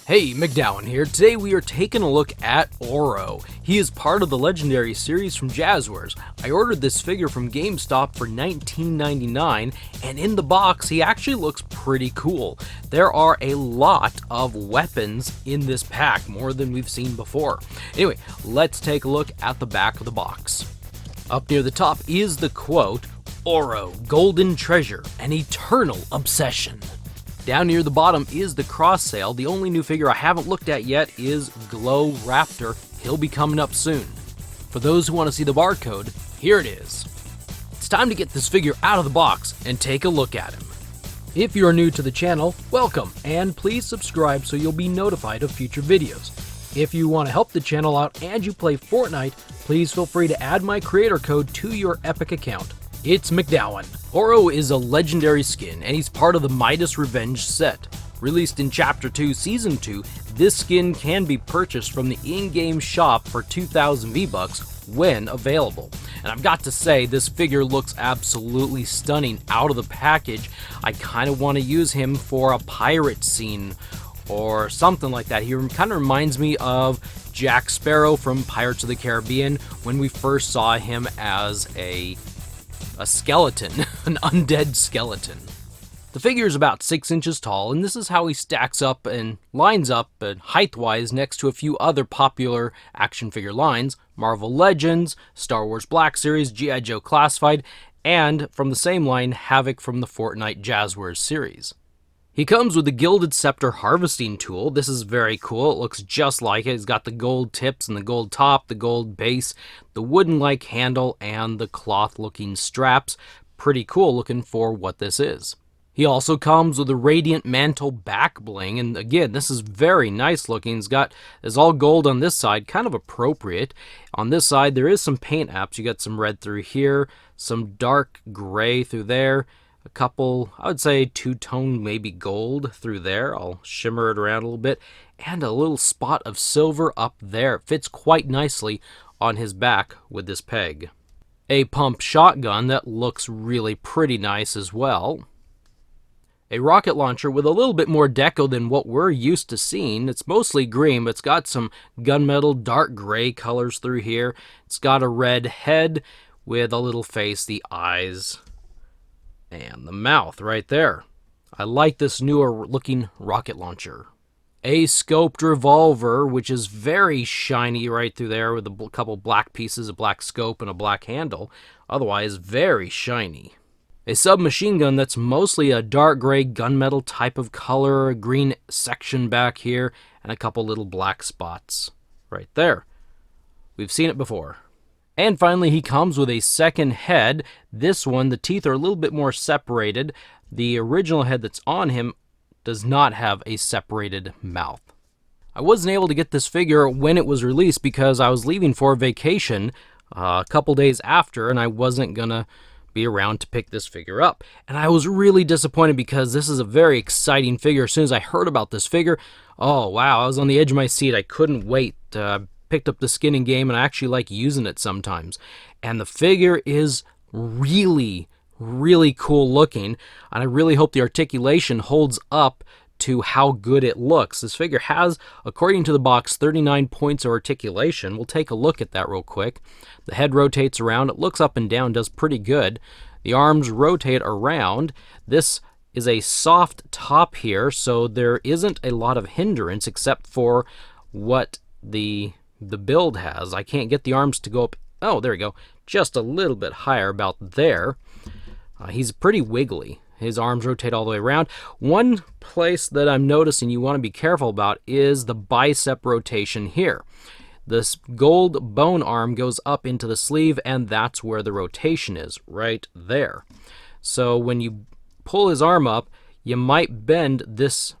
Hey, MacDowin here. Today we are taking a look at ORO. He is part of the Legendary series from Jazwares. I ordered this figure from GameStop for $19.99, and in the box he actually looks pretty cool. There are a lot of weapons in this pack, more than we've seen before. Anyway, let's take a look at the back of the box. Up near the top is the quote, "ORO, golden treasure, an eternal obsession." Down near the bottom is the cross sale. The only new figure I haven't looked at yet is Glow Raptor. He'll be coming up soon. For those who want to see the barcode, here it is. It's time to get this figure out of the box and take a look at him. If you're new to the channel, welcome, and please subscribe so you'll be notified of future videos. If you want to help the channel out and you play Fortnite, please feel free to add my creator code to your Epic account. It's MacDowin. ORO is a legendary skin, and he's part of the Midas Revenge set. Released in Chapter 2, Season 2, this skin can be purchased from the in-game shop for 2,000 V-Bucks when available. And I've got to say, this figure looks absolutely stunning out of the package. I kind of want to use him for a pirate scene or something like that. He kind of reminds me of Jack Sparrow from Pirates of the Caribbean when we first saw him as a skeleton, an undead skeleton. The figure is about 6 inches tall, and this is how he stacks up and lines up height-wise next to a few other popular action figure lines: Marvel Legends, Star Wars Black Series, G.I. Joe Classified, and from the same line, Havoc from the Fortnite Jazwares series. He comes with the Gilded Scepter harvesting tool. This is very cool. It looks just like it. It's got the gold tips and the gold top, the gold base, the wooden-like handle, and the cloth-looking straps. Pretty cool looking for what this is. He also comes with a Radiant Mantle back bling, and again, this is very nice looking. It's all gold on this side, kind of appropriate. On this side, there is some paint apps. You got some red through here, some dark gray through there, a couple, I would say two-tone, maybe gold through there. I'll shimmer it around a little bit. And a little spot of silver up there. It fits quite nicely on his back with this peg. A pump shotgun that looks really pretty nice as well. A rocket launcher with a little bit more deco than what we're used to seeing. It's mostly green, but it's got some gunmetal dark gray colors through here. It's got a red head with a little face, the eyes, and the mouth right there. I like this newer looking rocket launcher. A scoped revolver, which is very shiny right through there with a couple black pieces, a black scope, and a black handle. Otherwise, very shiny. A submachine gun that's mostly a dark gray gunmetal type of color, a green section back here, and a couple little black spots right there. We've seen it before. And finally, he comes with a second head. This one, the teeth are a little bit more separated. The original head that's on him does not have a separated mouth. I wasn't able to get this figure when it was released because I was leaving for vacation a couple days after, and I wasn't gonna be around to pick this figure up. And I was really disappointed because this is a very exciting figure. As soon as I heard about this figure, oh wow, I was on the edge of my seat. I couldn't wait. Picked up the skin in game, and I actually like using it sometimes. And the figure is really, really cool looking, and I really hope the articulation holds up to how good it looks. This figure has, according to the box, 39 points of articulation. We'll take a look at that real quick. The head rotates around. It looks up and down, does pretty good. The arms rotate around. This is a soft top here, so there isn't a lot of hindrance except for what the build has. I can't get the arms to go up. Oh, there we go. Just a little bit higher, about there. He's pretty wiggly. His arms rotate all the way around. One place that I'm noticing you want to be careful about is the bicep rotation here. This gold bone arm goes up into the sleeve, and that's where the rotation is, right there. So when you pull his arm up, you might bend this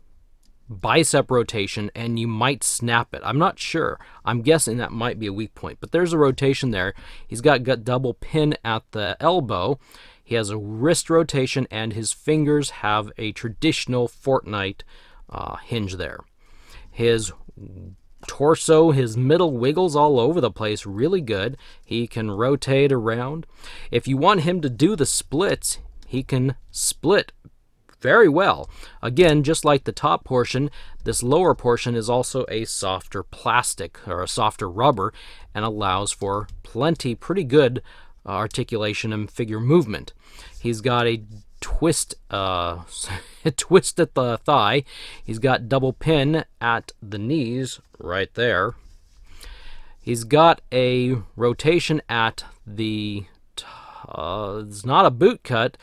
bicep rotation and you might snap it. I'm not sure. I'm guessing that might be a weak point, but there's a rotation there. He's got double pin at the elbow. He has a wrist rotation, and his fingers have a traditional Fortnite hinge there. His torso, his middle wiggles all over the place really good. He can rotate around. If you want him to do the splits, he can split very well. Again, just like the top portion, this lower portion is also a softer plastic or a softer rubber and allows for pretty good articulation and figure movement. He's got a twist twist at the thigh. He's got double pin at the knees right there. He's got a rotation at the it's not a boot cut,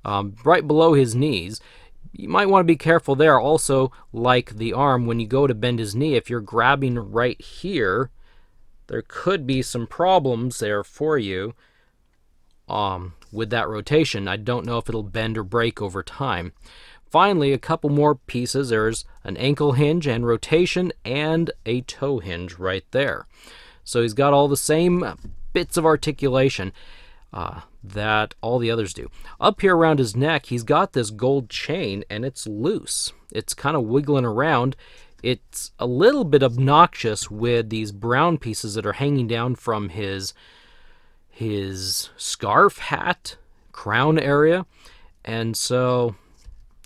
right below his knees. You might want to be careful there. Also, like the arm, when you go to bend his knee, if you're grabbing right here, there could be some problems there for you with that rotation. I don't know if it'll bend or break over time. Finally, a couple more pieces. There's an ankle hinge and rotation and a toe hinge right there. So he's got all the same bits of articulation that all the others do. Up here around his neck, he's got this gold chain, and it's loose. It's kind of wiggling around. It's a little bit obnoxious with these brown pieces that are hanging down from his scarf, hat, crown area, and so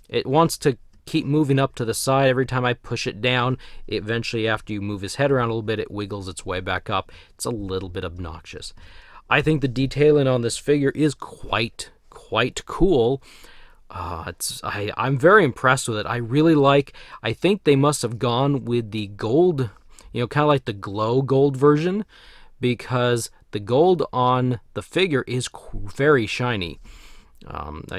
it wants to keep moving up to the side. Every time I push it down, eventually after you move his head around a little bit, it wiggles its way back up. It's a little bit obnoxious. I think the detailing on this figure is quite cool. I'm very impressed with it. I think they must have gone with the gold, kind of like the glow gold version, because the gold on the figure is very shiny.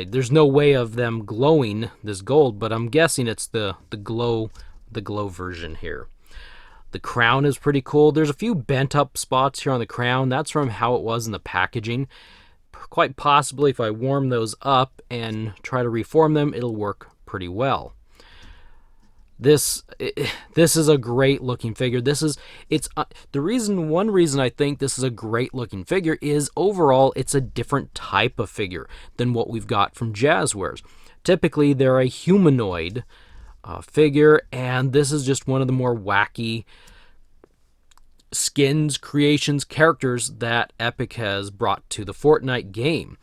There's no way of them glowing this gold, but I'm guessing it's the glow version here. The crown is pretty cool. There's a few bent up spots here on the crown. That's from how it was in the packaging. Quite possibly if I warm those up and try to reform them, it'll work pretty well. This is a great looking figure. One reason I think this is a great looking figure is overall it's a different type of figure than what we've got from Jazwares. Typically they're a humanoid figure, and this is just one of the more wacky skins, creations, characters that Epic has brought to the Fortnite game.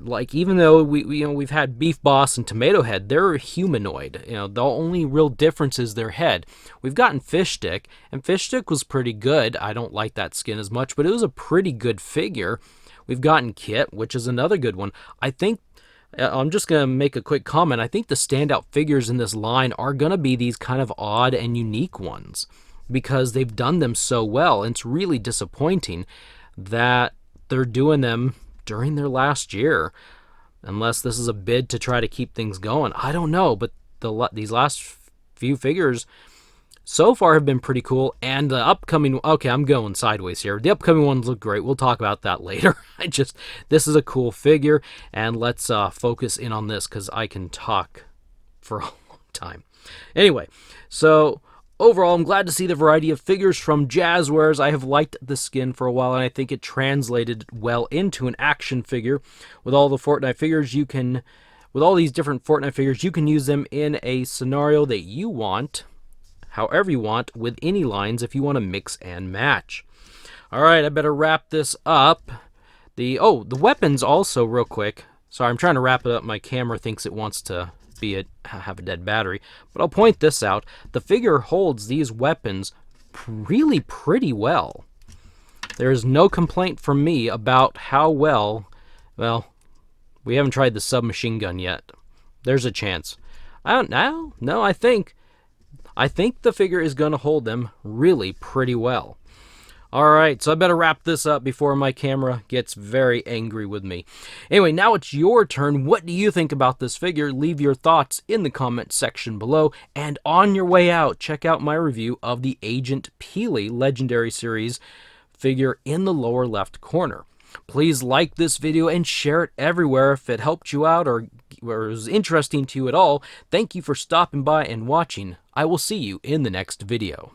Like, even though we've had Beef Boss and Tomato Head, they're humanoid. The only real difference is their head. We've gotten Fish Stick, and Fish Stick was pretty good. I don't like that skin as much, but it was a pretty good figure. We've gotten Kit, which is another good one. I think I'm just going to make a quick comment. I think the standout figures in this line are going to be these kind of odd and unique ones, because they've done them so well. And it's really disappointing that they're doing them during their last year, unless this is a bid to try to keep things going. I don't know, but these last few figures so far have been pretty cool, and the upcoming... Okay, I'm going sideways here. The upcoming ones look great. We'll talk about that later. This is a cool figure, and let's focus in on this, because I can talk for a long time. Anyway, so overall, I'm glad to see the variety of figures from Jazwares. I have liked the skin for a while, and I think it translated well into an action figure. With all the Fortnite figures, with all these different Fortnite figures, you can use them in a scenario that you want, however you want, with any lines if you want to mix and match. All right, I better wrap this up. The weapons also, real quick. Sorry, I'm trying to wrap it up. My camera thinks it wants to have a dead battery, but I'll point this out. The figure holds these weapons really pretty well. There is no complaint from me about how well, we haven't tried the submachine gun yet. There's a chance. I don't know. No, I think the figure is going to hold them really pretty well. All right, so I better wrap this up before my camera gets very angry with me. Anyway, now it's your turn. What do you think about this figure? Leave your thoughts in the comment section below. And on your way out, check out my review of the Agent Peely Legendary Series figure in the lower left corner. Please like this video and share it everywhere if it helped you out or was interesting to you at all. Thank you for stopping by and watching. I will see you in the next video.